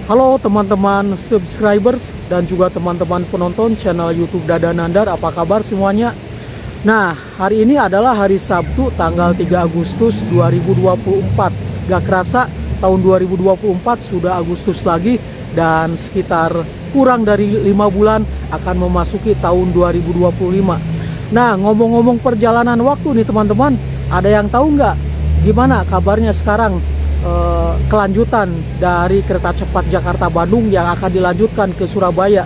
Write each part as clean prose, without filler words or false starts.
Halo teman-teman subscribers dan juga teman-teman penonton channel YouTube Dada Nandar, apa kabar semuanya? Nah, hari ini adalah hari Sabtu tanggal 3 Agustus 2024. Gak kerasa tahun 2024 sudah Agustus lagi, dan sekitar kurang dari 5 bulan akan memasuki tahun 2025. Nah, ngomong-ngomong perjalanan waktu nih teman-teman, ada yang tahu nggak gimana kabarnya sekarang kelanjutan dari kereta cepat Jakarta-Bandung yang akan dilanjutkan ke Surabaya?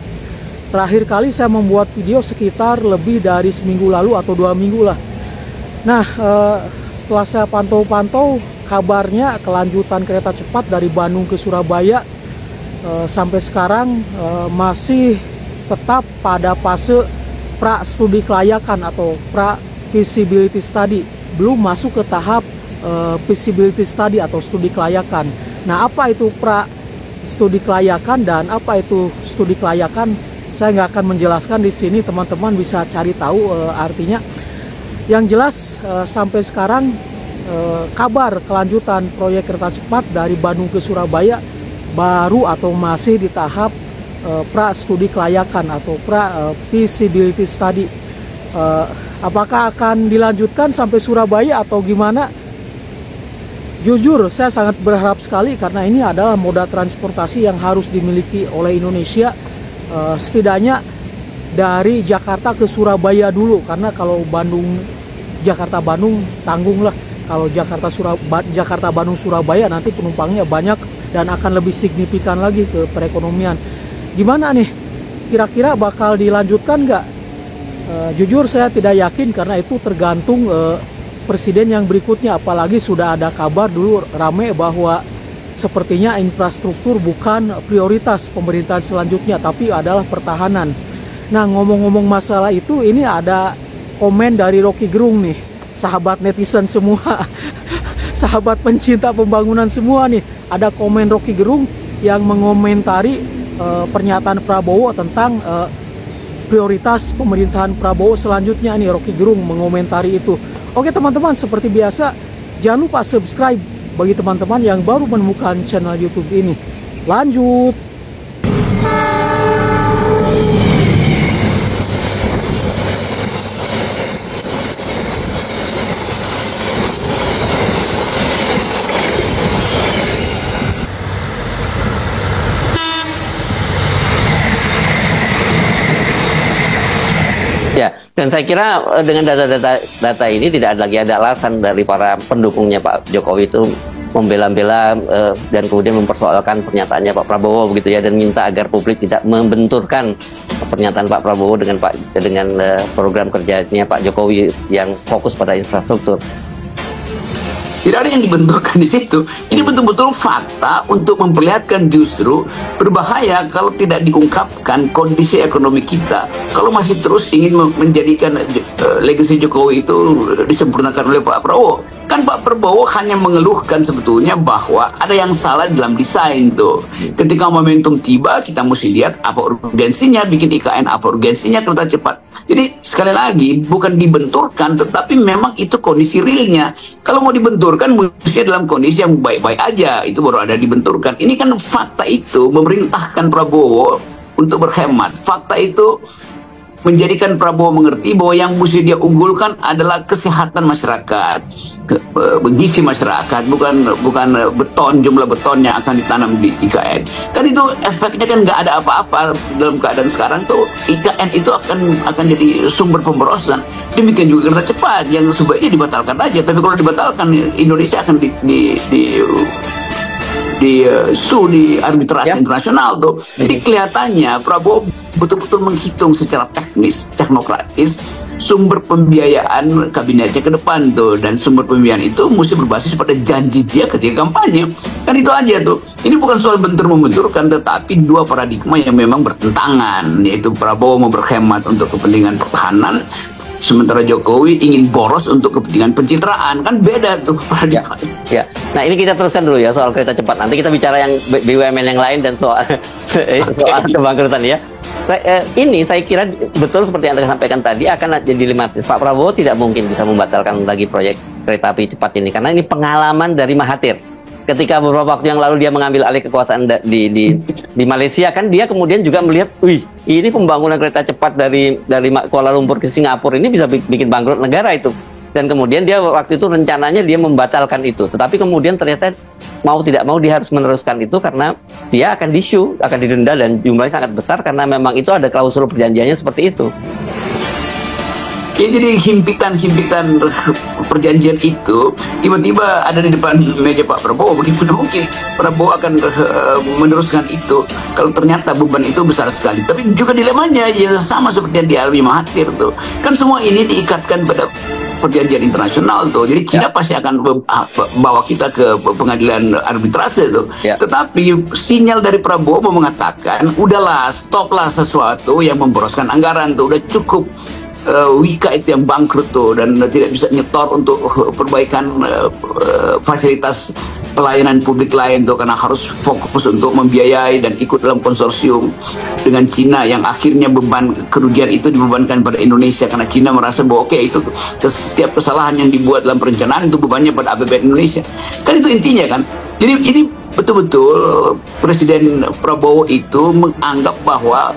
Terakhir kali saya membuat video sekitar lebih dari seminggu lalu atau 2 minggu lah. Nah, setelah saya pantau-pantau, kabarnya kelanjutan kereta cepat dari Bandung ke Surabaya sampai sekarang masih tetap pada fase pra studi kelayakan atau pra feasibility study, belum masuk ke tahap feasibility study atau studi kelayakan. Nah, apa itu pra studi kelayakan dan apa itu studi kelayakan? Saya nggak akan menjelaskan di sini, teman-teman bisa cari tahu artinya. Yang jelas sampai sekarang kabar kelanjutan proyek kereta cepat dari Bandung ke Surabaya baru atau masih di tahap pra studi kelayakan atau pra feasibility study. Apakah akan dilanjutkan sampai Surabaya atau gimana? Jujur, saya sangat berharap sekali karena ini adalah moda transportasi yang harus dimiliki oleh Indonesia, setidaknya dari Jakarta ke Surabaya dulu. Karena kalau Jakarta-Bandung tanggung lah. Kalau Jakarta-Bandung Surabaya nanti penumpangnya banyak dan akan lebih signifikan lagi ke perekonomian. Gimana nih? Kira-kira bakal dilanjutkan nggak? Jujur saya tidak yakin karena itu tergantung presiden yang berikutnya, apalagi sudah ada kabar dulu rame bahwa sepertinya infrastruktur bukan prioritas pemerintahan selanjutnya, tapi adalah pertahanan. Nah, ngomong-ngomong masalah itu, ini ada komen dari Rocky Gerung nih, sahabat netizen semua, sahabat pencinta pembangunan semua nih. Ada komen Rocky Gerung yang mengomentari pernyataan Prabowo tentang prioritas pemerintahan Prabowo selanjutnya nih. Rocky Gerung mengomentari itu. Oke teman-teman, seperti biasa jangan lupa subscribe bagi teman-teman yang baru menemukan channel YouTube ini. Lanjut. Ya, dan saya kira dengan data ini tidak lagi ada alasan dari para pendukungnya Pak Jokowi itu membela-bela dan kemudian mempersoalkan pernyataannya Pak Prabowo begitu ya, dan minta agar publik tidak membenturkan pernyataan Pak Prabowo dengan program kerjanya Pak Jokowi yang fokus pada infrastruktur. Tidak ada yang dibenturkan di situ. Ini betul-betul fakta untuk memperlihatkan justru berbahaya kalau tidak diungkapkan kondisi ekonomi kita. Kalau masih terus ingin menjadikan legacy Jokowi itu disempurnakan oleh Pak Prabowo. Kan Pak Prabowo hanya mengeluhkan sebetulnya bahwa ada yang salah dalam desain tuh. Ketika momentum tiba, kita mesti lihat apa urgensinya bikin IKN, apa urgensinya kereta cepat. Jadi sekali lagi bukan dibenturkan, tetapi memang itu kondisi realnya. Kalau mau dibenturkan, mestinya dalam kondisi yang baik-baik aja, itu baru ada dibenturkan. Ini kan fakta itu memerintahkan Prabowo untuk berhemat. Fakta itu menjadikan Prabowo mengerti bahwa yang mesti dia unggulkan adalah kesehatan masyarakat, gizi masyarakat, bukan beton, jumlah beton yang akan ditanam di IKN. Kan itu efeknya kan nggak ada apa-apa dalam keadaan sekarang tuh. IKN itu akan jadi sumber pemborosan. Demikian juga kereta cepat yang sebaiknya dibatalkan aja. Tapi kalau dibatalkan, Indonesia akan di arbitrasi internasional tuh. Jadi kelihatannya Prabowo betul-betul menghitung secara teknis, teknokratis sumber pembiayaan kabinetnya ke depan tuh, dan sumber pembiayaan itu mesti berbasis pada janji dia ketika kampanye. Kan itu aja tuh. Ini bukan soal bentur-membenturkan, tetapi dua paradigma yang memang bertentangan, yaitu Prabowo mau berhemat untuk kepentingan pertahanan, sementara Jokowi ingin boros untuk kepentingan pencitraan. Kan beda tuh paradigma. Ya. Nah, ini kita teruskan dulu ya soal kereta cepat. Nanti kita bicara yang BUMN yang lain dan soal kebangkrutan ya. Ini saya kira betul seperti yang Anda sampaikan tadi, akan jadi dilematis. Pak Prabowo tidak mungkin bisa membatalkan lagi proyek kereta api cepat ini karena ini pengalaman dari Mahathir. ketika beberapa waktu yang lalu dia mengambil alih kekuasaan di Malaysia kan, dia kemudian juga melihat, wih, ini pembangunan kereta cepat dari Kuala Lumpur ke Singapura ini bisa bikin bangkrut negara itu. Dan kemudian dia waktu itu rencananya dia membatalkan itu, tetapi kemudian ternyata mau tidak mau dia harus meneruskan itu karena dia akan di-sue, akan didenda dan jumlahnya sangat besar karena memang itu ada klausul perjanjiannya seperti itu. Ya, jadi himpitan perjanjian itu tiba-tiba ada di depan meja Pak Prabowo. Bagaimana mungkin Prabowo akan meneruskan itu kalau ternyata beban itu besar sekali. Tapi juga dilemanya ya sama seperti yang dialami Mahathir tuh. Kan semua ini diikatkan pada perjanjian internasional tuh. Jadi China pasti akan bawa kita ke pengadilan arbitrase tuh. Tetapi sinyal dari Prabowo mengatakan, udahlah, stoplah sesuatu yang memboroskan anggaran tuh. Udah cukup. Wika itu yang bangkrut tuh dan tidak bisa nyetor untuk perbaikan fasilitas pelayanan publik lain tuh, karena harus fokus untuk membiayai dan ikut dalam konsorsium dengan Cina yang akhirnya beban kerugian itu dibebankan pada Indonesia karena Cina merasa bahwa oke, itu setiap kesalahan yang dibuat dalam perencanaan itu bebannya pada APBN Indonesia. Kan itu intinya kan. Jadi ini betul-betul Presiden Prabowo itu menganggap bahwa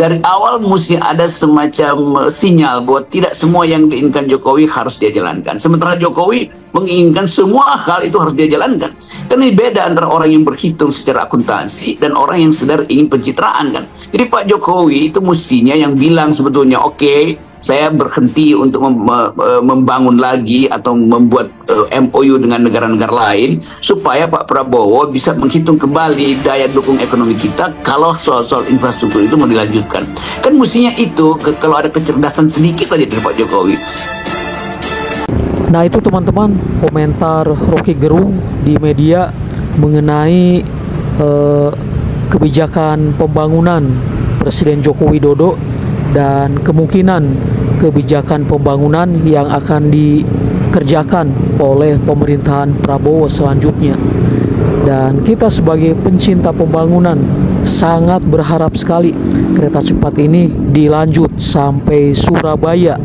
dari awal mesti ada semacam sinyal bahwa tidak semua yang diinginkan Jokowi harus dia jalankan. Sementara Jokowi menginginkan semua hal itu harus dia jalankan. Karena ini beda antara orang yang berhitung secara akuntansi dan orang yang sedar ingin pencitraan kan. Jadi Pak Jokowi itu mestinya yang bilang sebetulnya, oke, saya berhenti untuk membangun lagi atau membuat MOU dengan negara-negara lain supaya Pak Prabowo bisa menghitung kembali daya dukung ekonomi kita kalau soal-soal infrastruktur itu mau dilanjutkan. Kan mestinya itu kalau ada kecerdasan sedikit aja dari Pak Jokowi. Nah itu teman-teman komentar Rocky Gerung di media mengenai kebijakan pembangunan Presiden Joko Widodo dan kemungkinan kebijakan pembangunan yang akan dikerjakan oleh pemerintahan Prabowo selanjutnya. Dan kita sebagai pencinta pembangunan sangat berharap sekali kereta cepat ini dilanjut sampai Surabaya